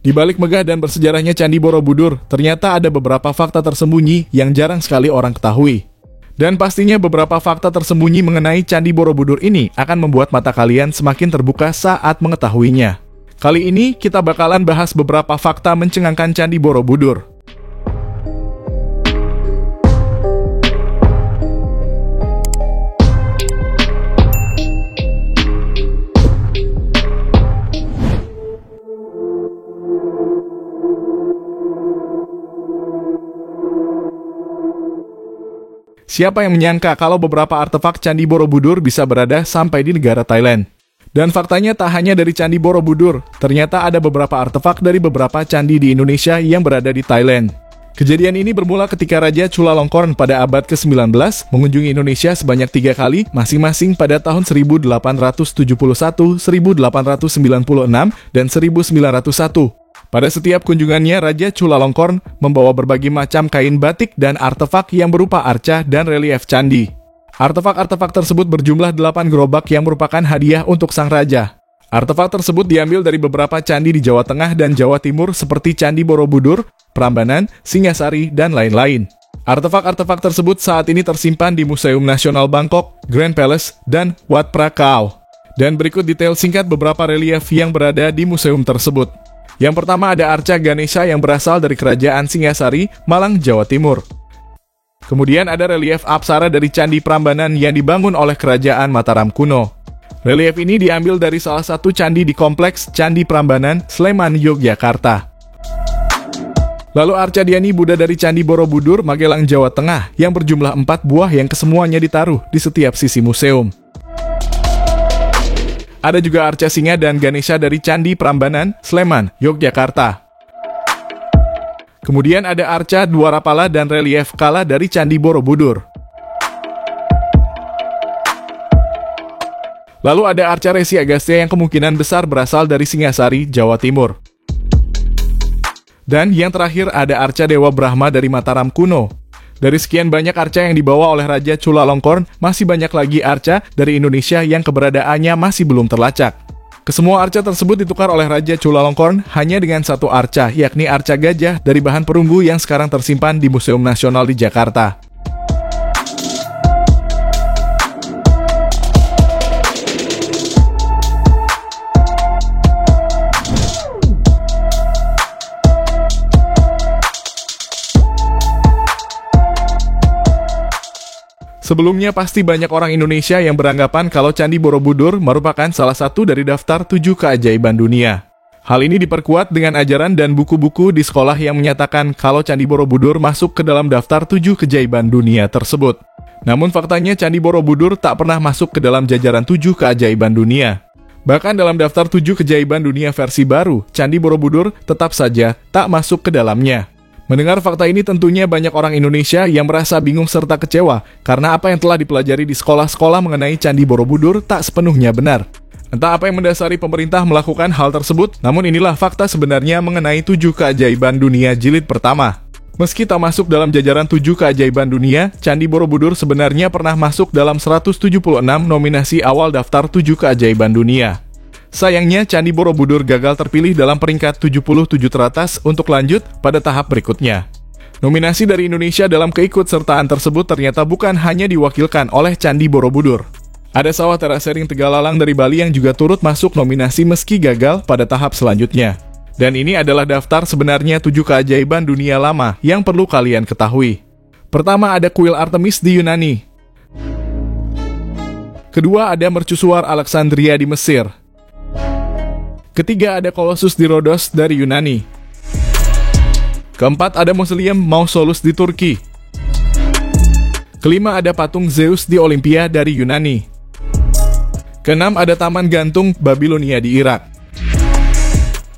Di balik megah dan bersejarahnya Candi Borobudur, ternyata ada beberapa fakta tersembunyi yang jarang sekali orang ketahui. Dan pastinya beberapa fakta tersembunyi mengenai Candi Borobudur ini akan membuat mata kalian semakin terbuka saat mengetahuinya. Kali ini kita bakalan bahas beberapa fakta mencengangkan Candi Borobudur. Siapa yang menyangka kalau beberapa artefak Candi Borobudur bisa berada sampai di negara Thailand? Dan faktanya tak hanya dari Candi Borobudur, ternyata ada beberapa artefak dari beberapa candi di Indonesia yang berada di Thailand. Kejadian ini bermula ketika Raja Chulalongkorn pada abad ke-19 mengunjungi Indonesia sebanyak 3 kali, masing-masing pada tahun 1871, 1896, dan 1901. Pada setiap kunjungannya, Raja Chulalongkorn membawa berbagai macam kain batik dan artefak yang berupa arca dan relief candi. Artefak-artefak tersebut berjumlah 8 gerobak yang merupakan hadiah untuk sang raja. Artefak tersebut diambil dari beberapa candi di Jawa Tengah dan Jawa Timur seperti Candi Borobudur, Prambanan, Singasari, dan lain-lain. Artefak-artefak tersebut saat ini tersimpan di Museum Nasional Bangkok, Grand Palace, dan Wat Phra Kaew. Dan berikut detail singkat beberapa relief yang berada di museum tersebut. Yang pertama ada arca Ganesha yang berasal dari Kerajaan Singasari, Malang, Jawa Timur. Kemudian ada relief Apsara dari Candi Prambanan yang dibangun oleh Kerajaan Mataram kuno. Relief ini diambil dari salah satu candi di kompleks Candi Prambanan, Sleman, Yogyakarta. Lalu arca Diani Buddha dari Candi Borobudur, Magelang, Jawa Tengah yang berjumlah 4 buah yang kesemuanya ditaruh di setiap sisi museum. Ada juga arca singa dan Ganesha dari Candi Prambanan, Sleman, Yogyakarta. Kemudian ada arca Dwarapala dan relief Kala dari Candi Borobudur. Lalu ada arca Resi Agastya yang kemungkinan besar berasal dari Singasari, Jawa Timur. Dan yang terakhir ada arca Dewa Brahma dari Mataram kuno. Dari sekian banyak arca yang dibawa oleh Raja Chulalongkorn, masih banyak lagi arca dari Indonesia yang keberadaannya masih belum terlacak. Kesemua arca tersebut ditukar oleh Raja Chulalongkorn hanya dengan satu arca, yakni arca gajah dari bahan perunggu yang sekarang tersimpan di Museum Nasional di Jakarta. Sebelumnya pasti banyak orang Indonesia yang beranggapan kalau Candi Borobudur merupakan salah satu dari daftar 7 keajaiban dunia. Hal ini diperkuat dengan ajaran dan buku-buku di sekolah yang menyatakan kalau Candi Borobudur masuk ke dalam daftar 7 keajaiban dunia tersebut. Namun faktanya Candi Borobudur tak pernah masuk ke dalam jajaran 7 keajaiban dunia. Bahkan dalam daftar 7 keajaiban dunia versi baru, Candi Borobudur tetap saja tak masuk ke dalamnya. Mendengar fakta ini tentunya banyak orang Indonesia yang merasa bingung serta kecewa karena apa yang telah dipelajari di sekolah-sekolah mengenai Candi Borobudur tak sepenuhnya benar. Entah apa yang mendasari pemerintah melakukan hal tersebut, namun inilah fakta sebenarnya mengenai 7 keajaiban dunia jilid pertama. Meski tak masuk dalam jajaran 7 keajaiban dunia, Candi Borobudur sebenarnya pernah masuk dalam 176 nominasi awal daftar 7 keajaiban dunia. Sayangnya, Candi Borobudur gagal terpilih dalam peringkat 77 teratas untuk lanjut pada tahap berikutnya. Nominasi dari Indonesia dalam keikutsertaan tersebut ternyata bukan hanya diwakilkan oleh Candi Borobudur. Ada Sawah Terasering Tegalalang dari Bali yang juga turut masuk nominasi meski gagal pada tahap selanjutnya. Dan ini adalah daftar sebenarnya 7 keajaiban dunia lama yang perlu kalian ketahui. Pertama ada kuil Artemis di Yunani. Kedua ada mercusuar Alexandria di Mesir. Ketiga ada Colossus di Rhodos dari Yunani. Keempat ada Mausoleum Mausolus di Turki. Kelima ada patung Zeus di Olimpia dari Yunani. Keenam ada Taman Gantung Babilonia di Irak.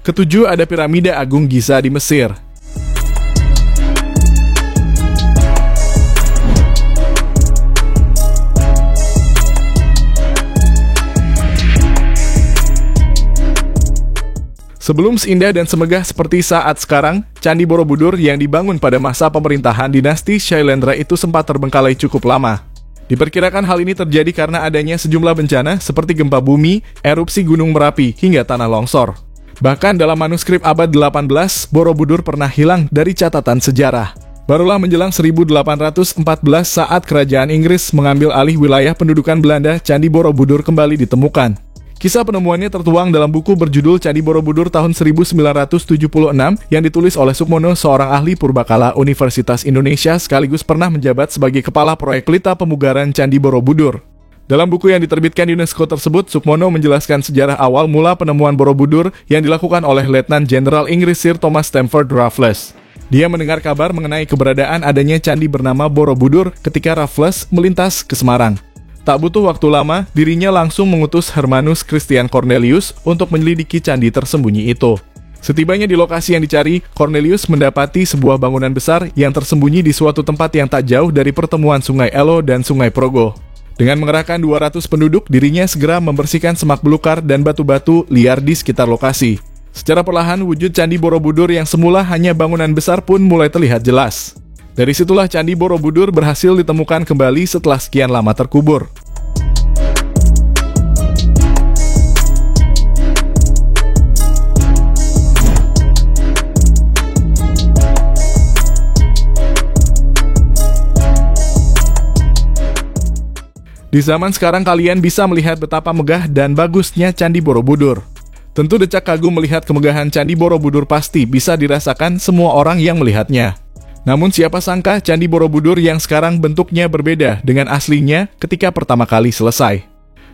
Ketujuh ada Piramida Agung Giza di Mesir. Sebelum seindah dan semegah seperti saat sekarang, Candi Borobudur yang dibangun pada masa pemerintahan dinasti Shailendra itu sempat terbengkalai cukup lama. Diperkirakan hal ini terjadi karena adanya sejumlah bencana seperti gempa bumi, erupsi Gunung Merapi, hingga tanah longsor. Bahkan dalam manuskrip abad 18, Borobudur pernah hilang dari catatan sejarah. Barulah menjelang 1814 saat kerajaan Inggris mengambil alih wilayah pendudukan Belanda, Candi Borobudur kembali ditemukan. Kisah penemuannya tertuang dalam buku berjudul Candi Borobudur tahun 1976 yang ditulis oleh Sukmono, seorang ahli purbakala Universitas Indonesia sekaligus pernah menjabat sebagai kepala proyek pelita pemugaran Candi Borobudur. Dalam buku yang diterbitkan UNESCO tersebut, Sukmono menjelaskan sejarah awal mula penemuan Borobudur yang dilakukan oleh Letnan Jenderal Inggris Sir Thomas Stamford Raffles. Dia mendengar kabar mengenai keberadaan adanya candi bernama Borobudur ketika Raffles melintas ke Semarang. Tak butuh waktu lama, dirinya langsung mengutus Hermanus Christian Cornelius untuk menyelidiki candi tersembunyi itu. Setibanya di lokasi yang dicari, Cornelius mendapati sebuah bangunan besar yang tersembunyi di suatu tempat yang tak jauh dari pertemuan Sungai Elo dan Sungai Progo. Dengan mengerahkan 200 penduduk, dirinya segera membersihkan semak belukar dan batu-batu liar di sekitar lokasi. Secara perlahan, wujud Candi Borobudur yang semula hanya bangunan besar pun mulai terlihat jelas. Dari situlah Candi Borobudur berhasil ditemukan kembali setelah sekian lama terkubur. Di zaman sekarang kalian bisa melihat betapa megah dan bagusnya Candi Borobudur. Tentu decak kagum melihat kemegahan Candi Borobudur pasti bisa dirasakan semua orang yang melihatnya. Namun siapa sangka Candi Borobudur yang sekarang bentuknya berbeda dengan aslinya ketika pertama kali selesai.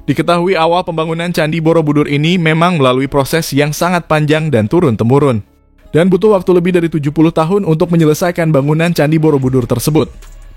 Diketahui awal pembangunan Candi Borobudur ini memang melalui proses yang sangat panjang dan turun-temurun. Dan butuh waktu lebih dari 70 tahun untuk menyelesaikan bangunan Candi Borobudur tersebut.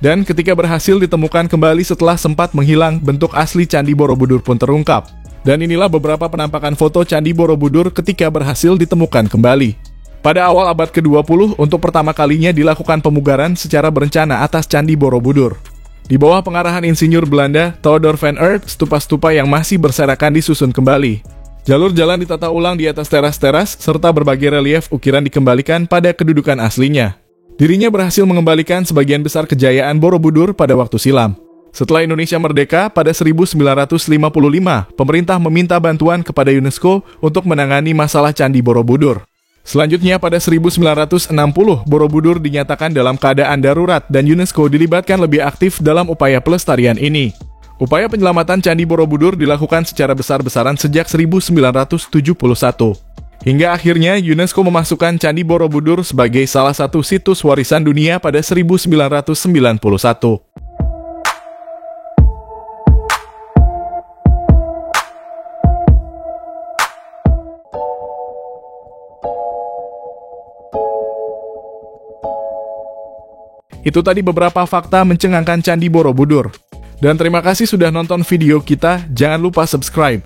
Dan ketika berhasil ditemukan kembali setelah sempat menghilang, bentuk asli Candi Borobudur pun terungkap. Dan inilah beberapa penampakan foto Candi Borobudur ketika berhasil ditemukan kembali. Pada awal abad ke-20, untuk pertama kalinya dilakukan pemugaran secara berencana atas Candi Borobudur. Di bawah pengarahan insinyur Belanda, Theodor van Aert, stupa-stupa yang masih berserakan disusun kembali. Jalur jalan ditata ulang di atas teras-teras, serta berbagai relief ukiran dikembalikan pada kedudukan aslinya. Dirinya berhasil mengembalikan sebagian besar kejayaan Borobudur pada waktu silam. Setelah Indonesia merdeka pada 1955, pemerintah meminta bantuan kepada UNESCO untuk menangani masalah Candi Borobudur. Selanjutnya pada 1960, Borobudur dinyatakan dalam keadaan darurat dan UNESCO dilibatkan lebih aktif dalam upaya pelestarian ini. Upaya penyelamatan Candi Borobudur dilakukan secara besar-besaran sejak 1971. Hingga akhirnya UNESCO memasukkan Candi Borobudur sebagai salah satu situs warisan dunia pada 1991. Itu tadi beberapa fakta mencengangkan Candi Borobudur. Dan terima kasih sudah nonton video kita, jangan lupa subscribe.